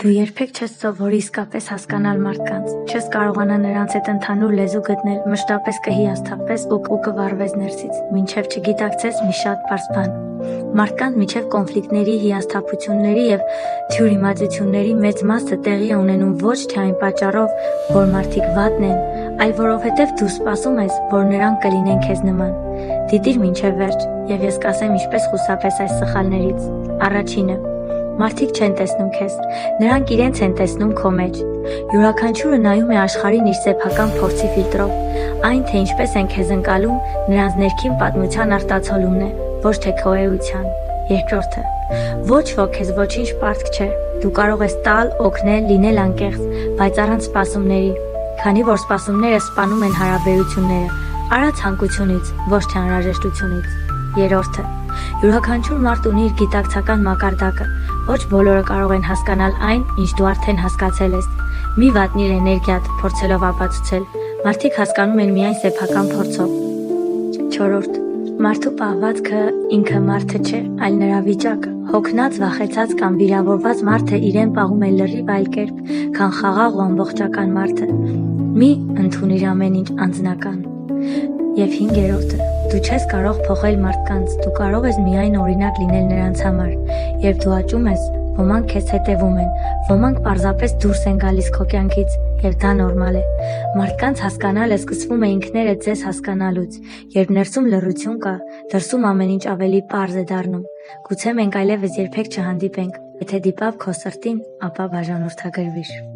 Դու երբեք չես սովորի իսկապես հասկանալ մարդկանց, չես կարողանա նրանց հետ ընդհանուր լեզու գտնել, մշտապես կհիասթափվես ու կվառվես ներսից, մինչև չգիտակցես մի շատ պարզ բան. մարդկանց միջև կոնֆլիկտների, հիասթափությունների և թյուրիմացությունների մեծ մասը տեղի է ունենում ոչ թե այն պատճառով, որ մարդիկ վատն են, այլ որովհետև դու սպասում ես, որ նրանք կլինեն քեզ նման։ Դիտիր մինչև վերջ, և ես կասեմ ինչպես խուսափես այս սխալներից։ Առաջինը. մարդիկ չեն տեսնում քեզ, նրանք իրենց են տեսնում քո մեջ։ Յուրաքանչյուրը նայում է աշխարհին իր սեփական փորձի ֆիլտրով, այն թե ինչպես են քեզ ընկալում, նրանց ներքին պատմության արտացոլումն է, ոչ թե քո էության։ Երկրորդը. ոչ ոք քեզ ոչինչ պարտք չէ, դու կարող ես տալ, օգնել, լինել անկեղծ, բայց առանց սպասումների, քանի որ սպասումները սպանում են հարաբերությունները, արա ցանկությունից, ոչ թե անհրաժեշտությունից։ Երրորդը. յուրաքանչյուր մարդ ունի իր գիտակցական մակարդակը, ոչ բոլորը կարող են հասկանալ այն, ինչ դու արդեն հասկացել ես։ Մի վատնիր էներգիատ փորձելով ապացուցել, մարդիկ հասկանում են միայն սեփական փորձով։ Չորրորդ. մարդու պահվածքը ինքը մարդը չէ, այլ նրա վիճակը։ Հոգնած, վախեցած կամ վիրավորված մարդը իրեն պահում է լրիվ այլ կերպ, քան խաղաղ ու ամբողջական մարդը։ Մի ընդունիր ամեն ինչ անձնական։ Եվ հինգերորդը. դու չես կարող փոխել մարդկանց, դու կարող ես միայն օրինակ լինել նրանց համար։ Երբ դու աճում ես, ոմանք քեզ հետևում են, ոմանք պարզապես դուրս են գալիս քո կյանքից, և դա նորմալ է։ Մարդկանց հասկանալը սկսվում է ինքներդ ձեզ հասկանալուց։ Երբ ներսում լռություն կա, դրսում ամեն ինչ ավելի պարզ է դառնում։ Գուցե մենք այլևս երբեք չհանդիպենք, եթե դիպավ քո սրտին, ապա բաժանորդագրվիր։